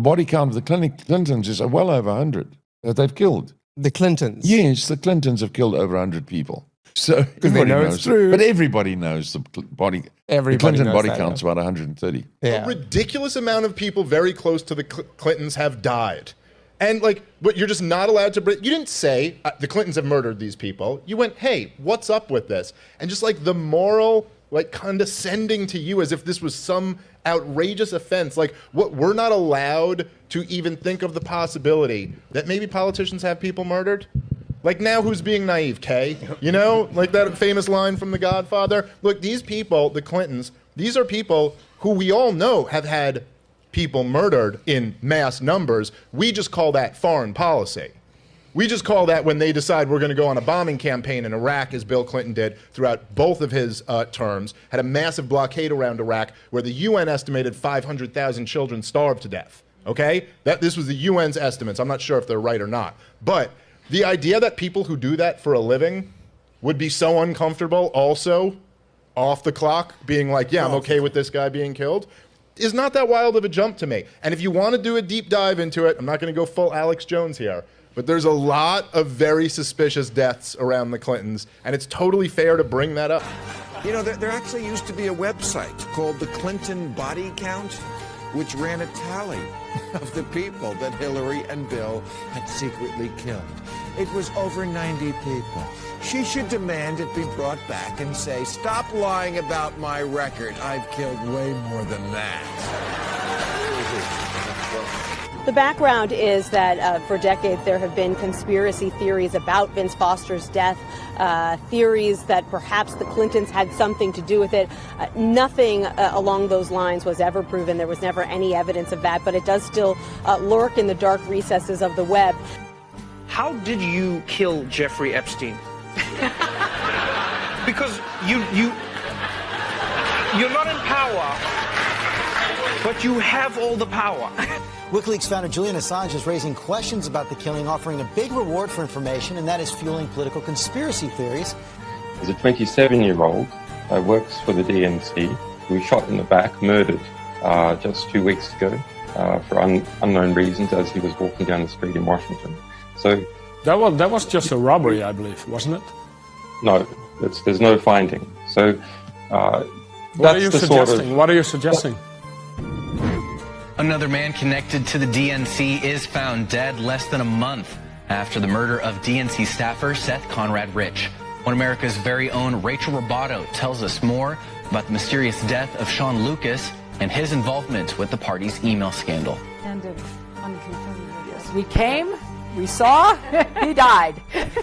The body count of the Clintons is well over 100 that they've killed. The Clintons? Yes, the Clintons have killed over 100 people. So everybody knows it's true. But everybody knows the Clinton body count's about 130. Yeah. A ridiculous amount of people very close to the Clintons have died. And but you're just not allowed to. You didn't say the Clintons have murdered these people. You went, hey, what's up with this? And just the moral, condescending to you as if this was some outrageous offense. We're not allowed to even think of the possibility that maybe politicians have people murdered. Now who's being naive, Kay? You know, that famous line from The Godfather. Look, these people, the Clintons, these are people who we all know have had people murdered in mass numbers. We just call that foreign policy. We just call that when they decide we're going to go on a bombing campaign in Iraq, as Bill Clinton did throughout both of his terms, had a massive blockade around Iraq where the UN estimated 500,000 children starved to death. Okay? This was the UN's estimates. I'm not sure if they're right or not. But the idea that people who do that for a living would be so uncomfortable also off the clock, being yeah, I'm okay with this guy being killed, is not that wild of a jump to me. And if you want to do a deep dive into it, I'm not going to go full Alex Jones here, but there's a lot of very suspicious deaths around the Clintons, and it's totally fair to bring that up. You know, there actually used to be a website called the Clinton Body Count, which ran a tally of the people that Hillary and Bill had secretly killed. It was over 90 people. She should demand it be brought back and say, stop lying about my record. I've killed way more than that. The background is that for decades there have been conspiracy theories about Vince Foster's death, theories that perhaps the Clintons had something to do with it. Nothing along those lines was ever proven. There was never any evidence of that, but it does still lurk in the dark recesses of the web. How did you kill Jeffrey Epstein? Because you're not in power, but you have all the power. WikiLeaks founder Julian Assange is raising questions about the killing, offering a big reward for information, and that is fueling political conspiracy theories. There's a 27-year-old who works for the DNC who was shot in the back, murdered just 2 weeks ago for unknown reasons as he was walking down the street in Washington. So that was just a robbery, I believe, wasn't it? No, there's no finding. So what are you suggesting? What are you suggesting? Another man connected to the DNC is found dead less than a month after the murder of DNC staffer Seth Conrad Rich. One America's very own Rachel Roboto tells us more about the mysterious death of Sean Lucas and his involvement with the party's email scandal. End of unconfirmed. Yes, we came, we saw, he died. Did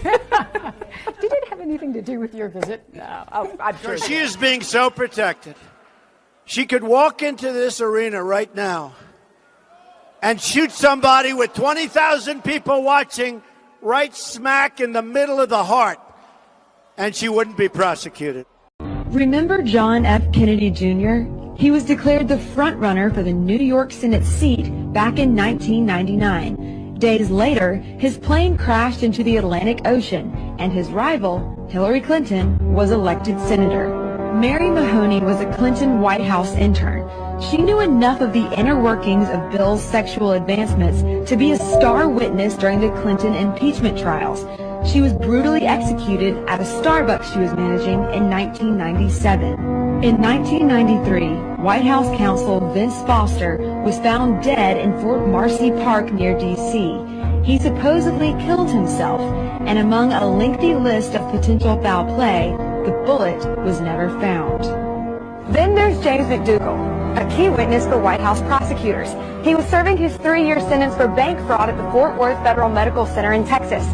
it have anything to do with your visit? No, I'm sure. She is being so protected. She could walk into this arena right now and shoot somebody with 20,000 people watching right smack in the middle of the heart, and she wouldn't be prosecuted. Remember John F. Kennedy Jr.? He was declared the front-runner for the New York Senate seat back in 1999. Days later, his plane crashed into the Atlantic Ocean, and his rival, Hillary Clinton, was elected senator. Mary Mahoney was a Clinton White House intern. She knew enough of the inner workings of Bill's sexual advancements to be a star witness during the Clinton impeachment trials. She was brutally executed at a Starbucks she was managing in 1997. In 1993, White House counsel Vince Foster was found dead in Fort Marcy Park near D.C. He supposedly killed himself, and among a lengthy list of potential foul play, the bullet was never found. Then there's James McDougal, a key witness for White House prosecutors. He was serving his 3-year sentence for bank fraud at the Fort Worth Federal Medical Center in Texas.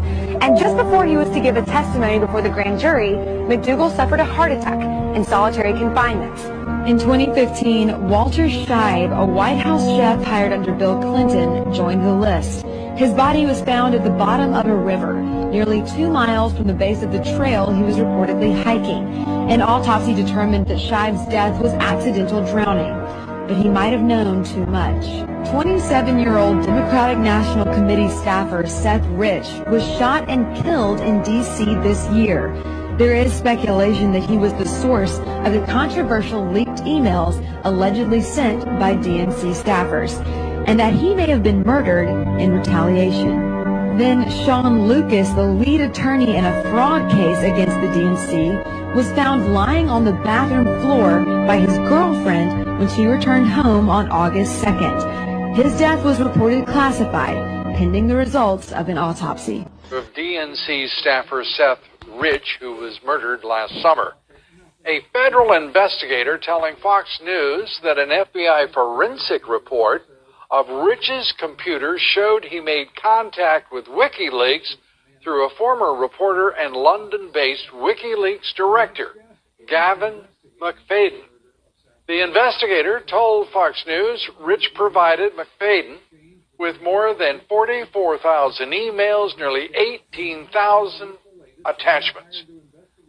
And just before he was to give a testimony before the grand jury, McDougal suffered a heart attack in solitary confinement. In 2015, Walter Scheib, a White House chef hired under Bill Clinton, joined the list. His body was found at the bottom of a river, nearly 2 miles from the base of the trail he was reportedly hiking. An autopsy determined that Scheib's death was accidental drowning, but he might have known too much. 27-year-old Democratic National Committee staffer Seth Rich was shot and killed in D.C. this year. There is speculation that he was the source of the controversial leaked emails allegedly sent by DNC staffers. and that he may have been murdered in retaliation. Then Sean Lucas, the lead attorney in a fraud case against the DNC, was found lying on the bathroom floor by his girlfriend when she returned home on August 2nd. His death was reported classified, pending the results of an autopsy. Of DNC staffer Seth Rich, who was murdered last summer. A federal investigator telling Fox News that an FBI forensic report of Rich's computer showed he made contact with WikiLeaks through a former reporter and London-based WikiLeaks director, Gavin McFadden. The investigator told Fox News Rich provided McFadden with more than 44,000 emails, nearly 18,000 attachments.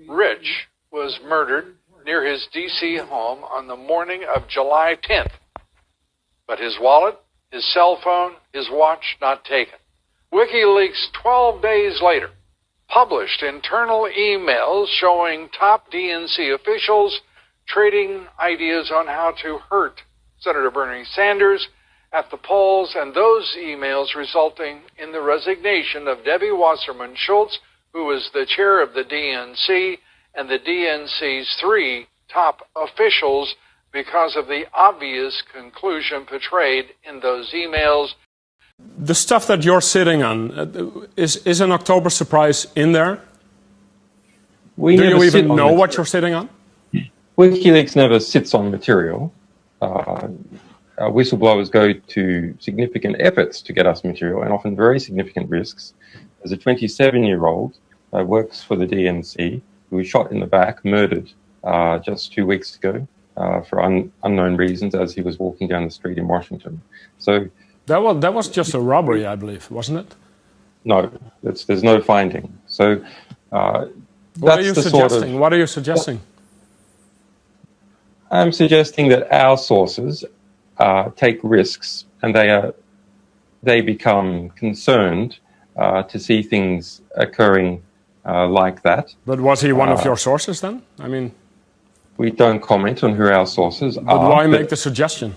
Rich was murdered near his D.C. home on the morning of July 10th. But his wallet, his cell phone, his watch not taken. WikiLeaks 12 days later published internal emails showing top DNC officials trading ideas on how to hurt Senator Bernie Sanders at the polls, and those emails resulting in the resignation of Debbie Wasserman Schultz, who was the chair of the DNC, and the DNC's 3 top officials because of the obvious conclusion portrayed in those emails. The stuff that you're sitting on, is an October surprise in there? Do you even know what you're sitting on? WikiLeaks never sits on material. Whistleblowers go to significant efforts to get us material, and often very significant risks. As a 27-year-old works for the DNC, who was shot in the back, murdered just 2 weeks ago for unknown reasons as he was walking down the street in Washington. So that was just a robbery, I believe, wasn't it? No, there's no finding. So what are you suggesting? What are you suggesting? I'm suggesting that our sources take risks, and they become concerned to see things occurring like that. But was he one of your sources then? I mean, we don't comment on who our sources are. But why make the suggestion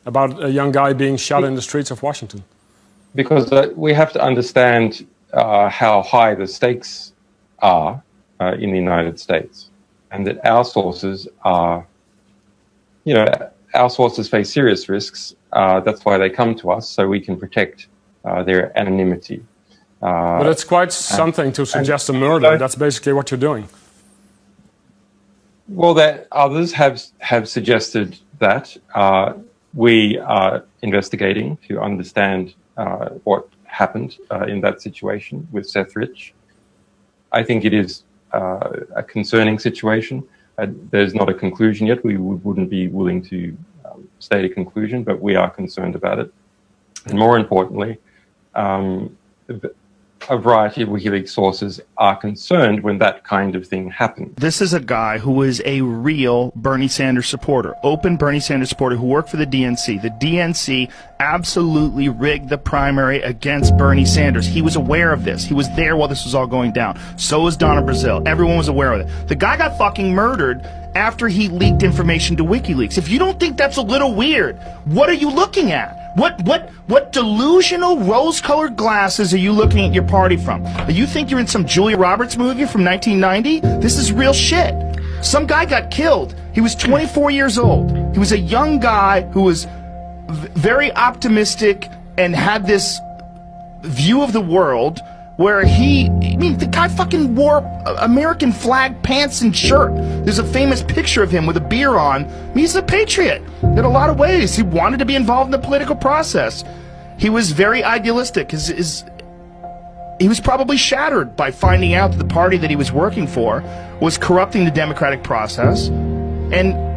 about a young guy being shot in the streets of Washington? Because we have to understand how high the stakes are in the United States, and that our sources are, our sources face serious risks. That's why they come to us, so we can protect their anonymity. But it's quite something to suggest a murder. That's basically what you're doing. Well, that others have suggested that. We are investigating to understand what happened in that situation with Seth Rich. I think it is a concerning situation. There's not a conclusion yet. We wouldn't be willing to state a conclusion, but we are concerned about it. And more importantly, a variety of WikiLeaks sources are concerned when that kind of thing happens. This is a guy who is a real Bernie Sanders supporter, open Bernie Sanders supporter who worked for the DNC. The DNC absolutely rigged the primary against Bernie Sanders. He was aware of this. He was there while this was all going down. So was Donna Brazile. Everyone was aware of it. The guy got fucking murdered after he leaked information to WikiLeaks. If you don't think that's a little weird, what are you looking at? What delusional rose-colored glasses are you looking at your party from? You think you're in some Julia Roberts movie from 1990? This is real shit. Some guy got killed. He was 24 years old. He was a young guy who was very optimistic and had this view of the world where the guy fucking wore American flag pants and shirt. There's a famous picture of him with a beer on. He's a patriot in a lot of ways. He wanted to be involved in the political process. He was very idealistic. He was probably shattered by finding out that the party that he was working for was corrupting the democratic process. And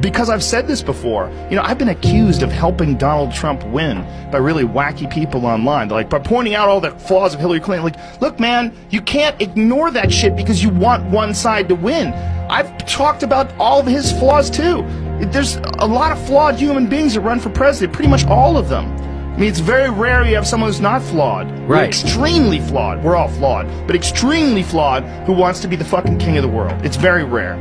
because I've said this before, I've been accused of helping Donald Trump win by really wacky people online, by pointing out all the flaws of Hillary Clinton. Look, man, you can't ignore that shit because you want one side to win. I've talked about all of his flaws too. There's a lot of flawed human beings that run for president, pretty much all of them. It's very rare you have someone who's not flawed. Right. We're extremely flawed. We're all flawed, but extremely flawed who wants to be the fucking king of the world. It's very rare.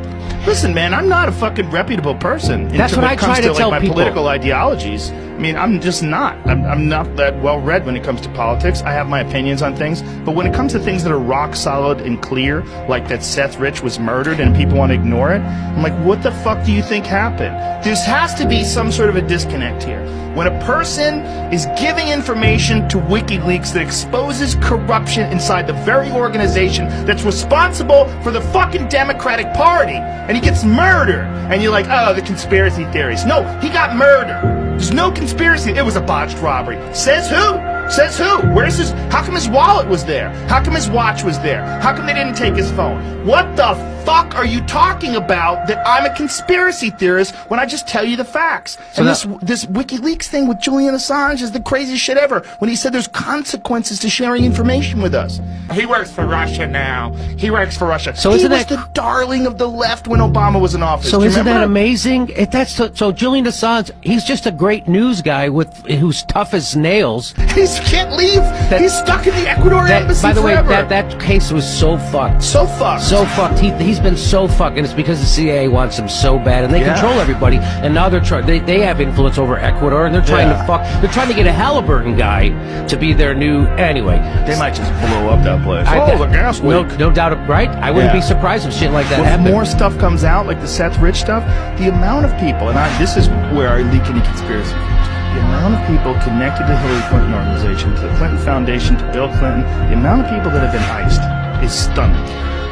Listen, man, I'm not a fucking reputable person. That's what I try to tell my people. Political ideologies. mean, I'm just not. I'm not that well read when it comes to politics. I have my opinions on things, but when it comes to things that are rock solid and clear, like that Seth Rich was murdered and people want to ignore it, I'm like, what the fuck do you think happened? There has to be some sort of a disconnect here. When a person is giving information to WikiLeaks that exposes corruption inside the very organization that's responsible for the fucking Democratic Party, and he gets murdered, and you're like, oh, the conspiracy theories. No, he got murdered. There's no conspiracy. It was a botched robbery. Says who? Says who? Where's his? How come his wallet was there? How come his watch was there? How come they didn't take his phone? What the fuck are you talking about that I'm a conspiracy theorist when I just tell you the facts? So and this WikiLeaks thing with Julian Assange is the craziest shit ever when he said there's consequences to sharing information with us. He works for Russia now. He works for Russia. So he was the darling of the left when Obama was in office. So isn't that amazing? So Julian Assange, he's just a great news guy who's tough as nails. He can't leave. He's stuck in the Ecuador embassy By the forever. way, that case was so fucked. So fucked. So fucked. He's been so fucked, and it's because the CIA wants him so bad, and they control everybody. And now they're trying. They have influence over Ecuador, and they're trying to fuck. They're trying to get a Halliburton guy to be their new. Anyway, they might just blow up that place. The gas leak. No doubt, right? I wouldn't be surprised if shit like that happened. More stuff comes out, like the Seth Rich stuff. The amount of people, and this is where I leak any conspiracy. The amount of people connected to the Hillary Clinton organization, to the Clinton Foundation, to Bill Clinton, the amount of people that have been iced is stunning.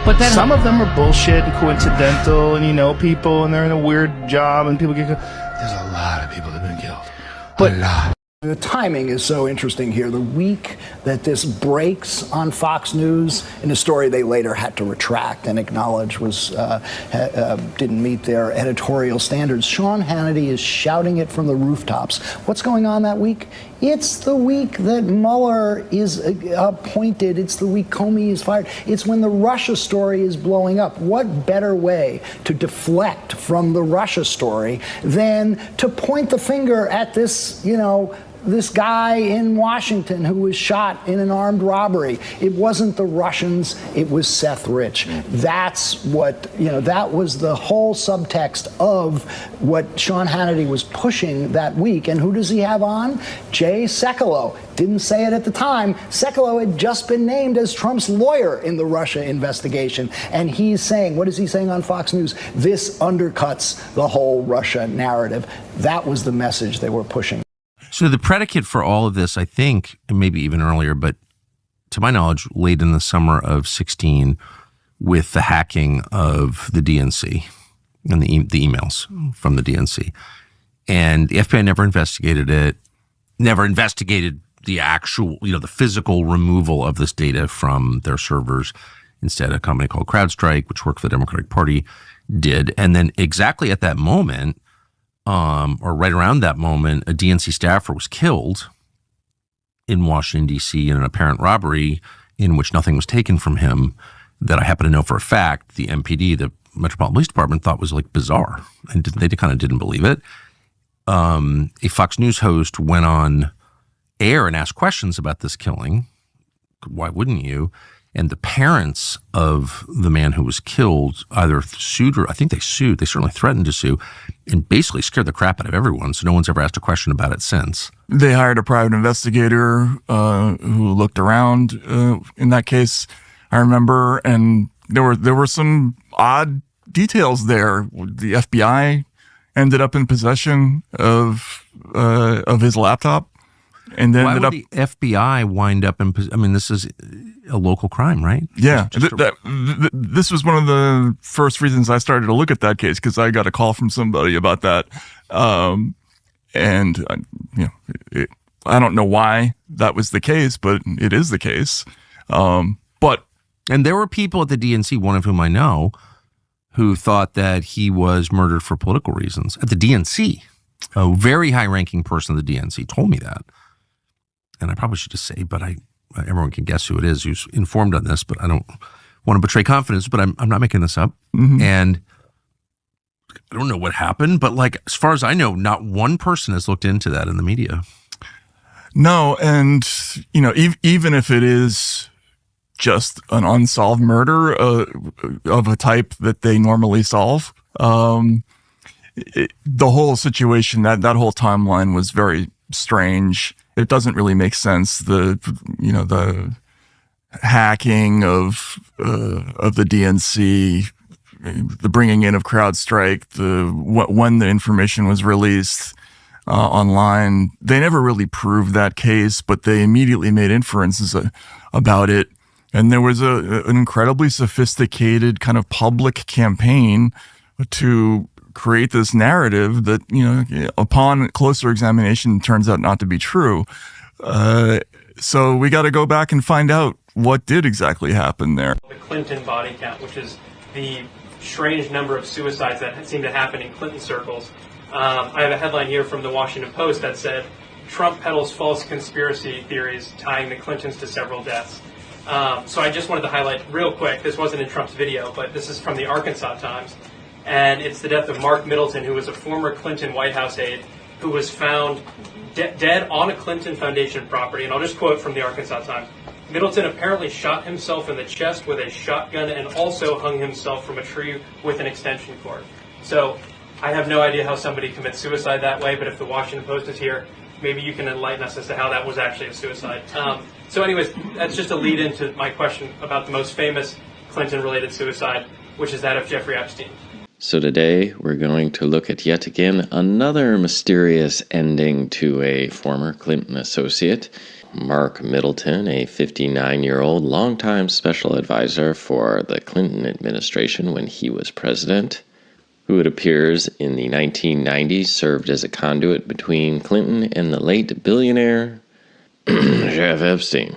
But then some of them are bullshit and coincidental, and you know people, and they're in a weird job, and people get. There's a lot of people that have been killed. But a lot. The timing is so interesting here. The week that this breaks on Fox News in a story they later had to retract and acknowledge was didn't meet their editorial standards, Sean Hannity is shouting it from the rooftops. What's going on that week? It's the week that Mueller is appointed. It's the week Comey is fired. It's when the Russia story is blowing up. What better way to deflect from the Russia story than to point the finger at this, this guy in Washington who was shot in an armed robbery? It wasn't the Russians, it was Seth Rich. That's what, that was the whole subtext of what Sean Hannity was pushing that week. And who does he have on? Jay Sekulow. Didn't say it at the time. Sekulow had just been named as Trump's lawyer in the Russia investigation. And he's saying, what is he saying on Fox News? This undercuts the whole Russia narrative. That was the message they were pushing. So the predicate for all of this, I think, and maybe even earlier, but to my knowledge, late in the summer of 2016, with the hacking of the DNC and the emails from the DNC. And the FBI never investigated it, never investigated the actual, the physical removal of this data from their servers. Instead, a company called CrowdStrike, which worked for the Democratic Party, did. And then exactly at that moment, or right around that moment, a DNC staffer was killed in Washington, D.C. in an apparent robbery in which nothing was taken from him that I happen to know for a fact the MPD, the Metropolitan Police Department, thought was like bizarre. And they kind of didn't believe it. A Fox News host went on air and asked questions about this killing. Why wouldn't you? And the parents of the man who was killed either sued or I think they sued. They certainly threatened to sue and basically scared the crap out of everyone. So no one's ever asked a question about it since. They hired a private investigator who looked around in that case, I remember. And there were some odd details there. The FBI ended up in possession of his laptop. And then why would the FBI wind up in? I mean, this is a local crime, right? Yeah, this was one of the first reasons I started to look at that case because I got a call from somebody about that, and I don't know why that was the case, but it is the case. And there were people at the DNC, one of whom I know, who thought that he was murdered for political reasons at the DNC. A very high-ranking person of the DNC told me that. And I probably should just say, but everyone can guess who it is who's informed on this, but I don't want to betray confidence, but I'm not making this up. Mm-hmm. And I don't know what happened, but as far as I know, not one person has looked into that in the media. No, and, even if it is just an unsolved murder of a type that they normally solve, the whole situation, that whole timeline was very strange. It doesn't really make sense. The hacking of the DNC, the bringing in of CrowdStrike, when the information was released online, they never really proved that case, but they immediately made inferences about it. And there was an incredibly sophisticated kind of public campaign to create this narrative that, upon closer examination turns out not to be true. So we got to go back and find out what did exactly happen there. The Clinton body count, which is the strange number of suicides that seem to happen in Clinton circles. I have a headline here from the Washington Post that said, Trump peddles false conspiracy theories tying the Clintons to several deaths. So I just wanted to highlight real quick, this wasn't in Trump's video, but this is from the Arkansas Times. And it's the death of Mark Middleton, who was a former Clinton White House aide, who was found dead on a Clinton Foundation property. And I'll just quote from the Arkansas Times. Middleton apparently shot himself in the chest with a shotgun and also hung himself from a tree with an extension cord. So I have no idea how somebody commits suicide that way, but if the Washington Post is here, maybe you can enlighten us as to how that was actually a suicide. So anyways, that's just a lead into my question about the most famous Clinton-related suicide, which is that of Jeffrey Epstein. So today we're going to look at yet again another mysterious ending to a former Clinton associate, Mark Middleton, a 59-year-old longtime special advisor for the Clinton administration when he was president, who it appears in the 1990s served as a conduit between Clinton and the late billionaire Jeff Epstein,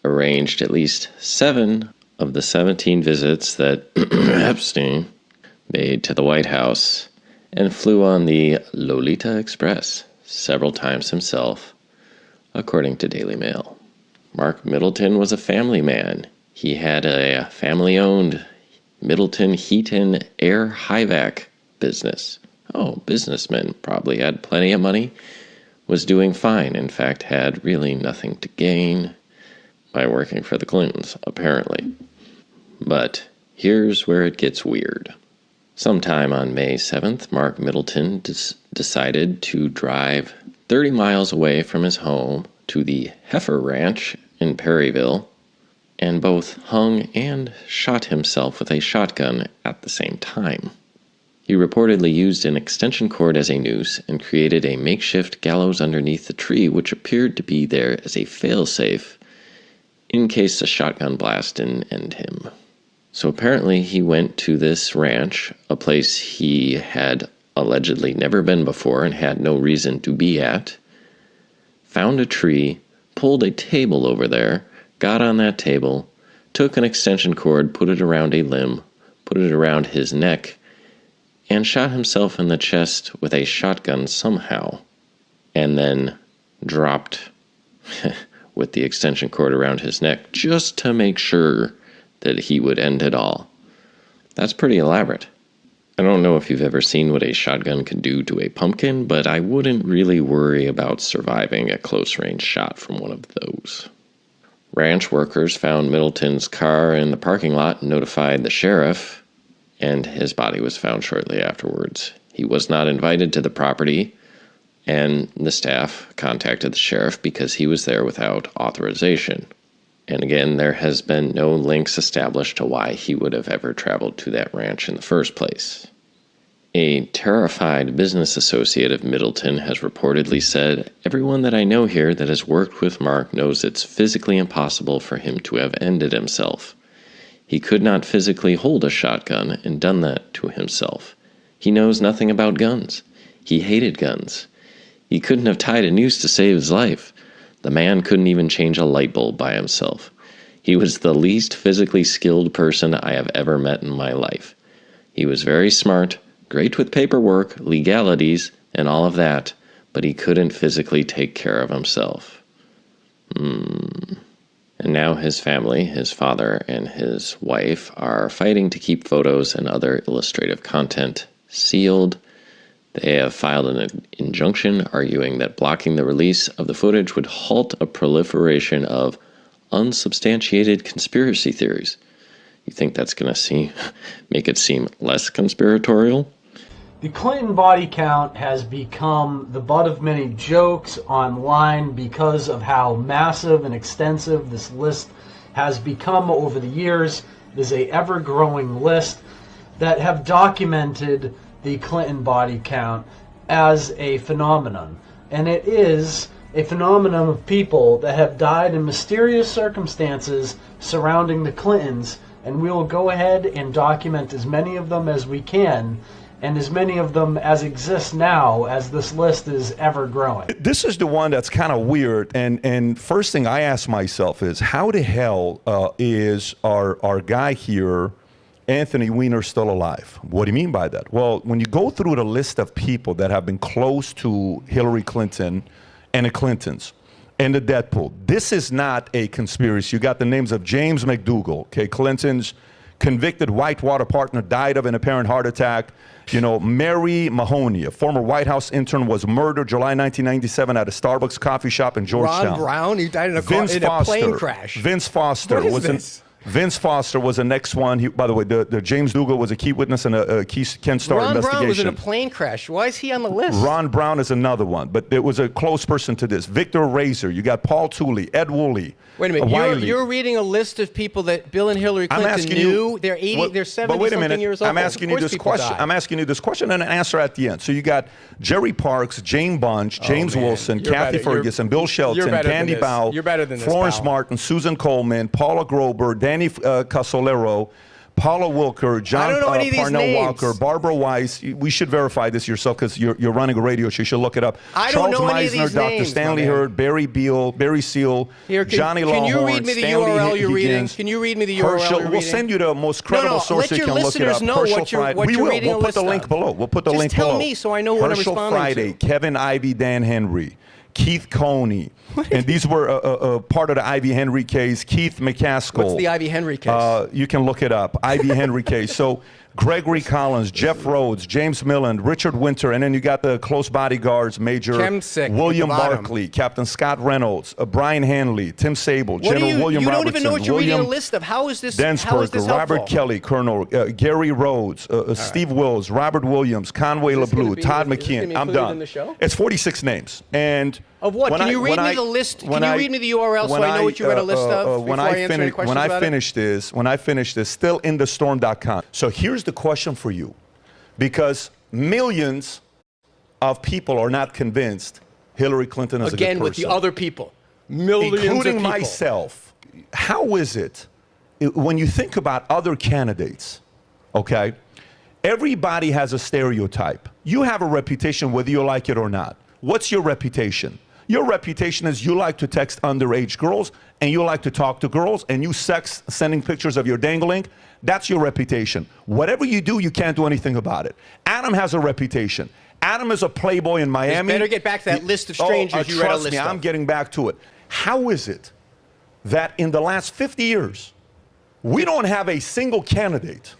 arranged at least 7 of the 17 visits that Epstein made to the White House, and flew on the Lolita Express several times himself, according to Daily Mail. Mark Middleton was a family man. He had a family-owned Middleton Heat and Air HVAC business. Oh, businessman, probably had plenty of money, was doing fine, in fact had really nothing to gain by working for the Clintons, apparently. But here's where it gets weird. Sometime on May 7th, Mark Middleton decided to drive 30 miles away from his home to the Heifer Ranch in Perryville, and both hung and shot himself with a shotgun at the same time. He reportedly used an extension cord as a noose and created a makeshift gallows underneath the tree, which appeared to be there as a failsafe in case a shotgun blast didn't end him. So apparently he went to this ranch, a place he had allegedly never been before and had no reason to be at, found a tree, pulled a table over there, got on that table, took an extension cord, put it around a limb, put it around his neck, and shot himself in the chest with a shotgun somehow, and then dropped with the extension cord around his neck just to make sure that he would end it all. That's pretty elaborate. I don't know if you've ever seen what a shotgun can do to a pumpkin, but I wouldn't really worry about surviving a close-range shot from one of those. Ranch workers found Middleton's car in the parking lot and notified the sheriff, and his body was found shortly afterwards. He was not invited to the property, and the staff contacted the sheriff because he was there without authorization. And again, there has been no links established to why he would have ever traveled to that ranch in the first place. A terrified business associate of Middleton has reportedly said, "Everyone that I know here that has worked with Mark knows it's physically impossible for him to have ended himself. He could not physically hold a shotgun and done that to himself. He knows nothing about guns. He hated guns. He couldn't have tied a noose to save his life. The man couldn't even change a light bulb by himself. He was the least physically skilled person I have ever met in my life. He was very smart, great with paperwork, legalities, and all of that, but he couldn't physically take care of himself." And now his family, his father and his wife, are fighting to keep photos and other illustrative content sealed. They have filed an injunction arguing that blocking the release of the footage would halt a proliferation of unsubstantiated conspiracy theories. You think that's going to make it seem less conspiratorial? The Clinton body count has become the butt of many jokes online because of how massive and extensive this list has become over the years. It is an ever-growing list that have documented the Clinton body count as a phenomenon. And it is a phenomenon of people that have died in mysterious circumstances surrounding the Clintons, and we will go ahead and document as many of them as we can, and as many of them as exist now, as this list is ever growing. This is the one that's kind of weird, and first thing I ask myself is, how the hell is our guy here, Anthony Weiner, still alive? What do you mean by that? Well, when you go through the list of people that have been close to Hillary Clinton and the Clintons and the death pool, this is not a conspiracy. You got the names of James McDougal, okay, Clinton's convicted Whitewater partner, died of an apparent heart attack. You know, Mary Mahoney, a former White House intern, was murdered July 1997 at a Starbucks coffee shop in Georgetown. Ron Brown, he died in a plane crash. Vince Foster What is was this? Vince Foster was the next one. He, by the way, the James Dougal was a key witness in a Ken Starr Ron investigation. Brown was in a plane crash. Why is he on the list? Ron Brown is another one, but there was a close person to this. Victor Razor. You got Paul Tooley, Ed Woolley. Wait a minute. You're reading a list of people that Bill and Hillary Clinton knew. They're 80. They're 70-something years old. I'm asking you this question. Died. I'm asking you this question and an answer at the end. So you got Jerry Parks, Jane Bunch, James Wilson, Kathy Ferguson, Bill Shelton, Candy Bow, Florence Martin, Susan Coleman, Paula Grober, Danny Casolero, Paula Wilker, John Parnell Walker, Barbara Weiss. We should verify this yourself because you're running a radio show. You should look it up. Charles Meisner, Dr. Stanley Hurd, Barry Beal, Barry Seal, Johnny Lawhorn, Can you read me the URL you're reading? Can you read me the URL you're reading? We'll send you the most credible source you can look it up. Know what you're reading. We'll put the link below. We'll put the link below. Just tell me so I know what I'm responding to. Herschel Friday, Kevin Ivey, Dan Henry, Keith Coney, and these were part of the Ivy Henry case. Keith McCaskill. What's the Ivy Henry case? You can look it up. Ivy Henry case. So Gregory Collins, Jeff Rhodes, James Milland, Richard Winter, and then you got the close bodyguards, Major William Barkley, Captain Scott Reynolds, Brian Hanley, Tim Sable, General William Robertson. You don't even know what you're reading a list of. How is this Densberger, Robert Kelly, Colonel Gary Rhodes, Steve Wills, Robert Williams, Conway LeBlue, Todd McKeon. I'm done. It's 46 names. And of what? Can you read me the list? Can you read me the URL so I know what you read a list of before I answer any questions about it? When I finish this, still in the storm.com. So here's the question for you, because millions of people are not convinced Hillary Clinton is a good person. Again, with the other people, millions of people. Including myself. How is it, when you think about other candidates, okay, everybody has a stereotype. You have a reputation whether you like it or not. What's your reputation? Your reputation is you like to text underage girls, and you like to talk to girls, and you sex sending pictures of your dangling. That's your reputation. Whatever you do, you can't do anything about it. Adam has a reputation. Adam is a playboy in Miami. You better get back to that list of strangers you read a list of. Trust me, I'm getting back to it. How is it that in the last 50 years, we don't have a single candidate?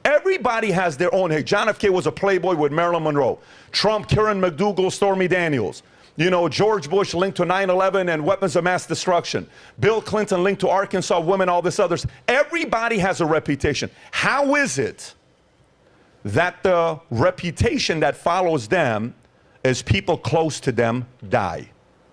Everybody has their own. Hey, John F. K. was a playboy with Marilyn Monroe. Trump, Karen McDougal, Stormy Daniels. You know, George Bush linked to 9/11 and weapons of mass destruction. Bill Clinton linked to Arkansas women, all this others. Everybody has a reputation. How is it that the reputation that follows them is people close to them die?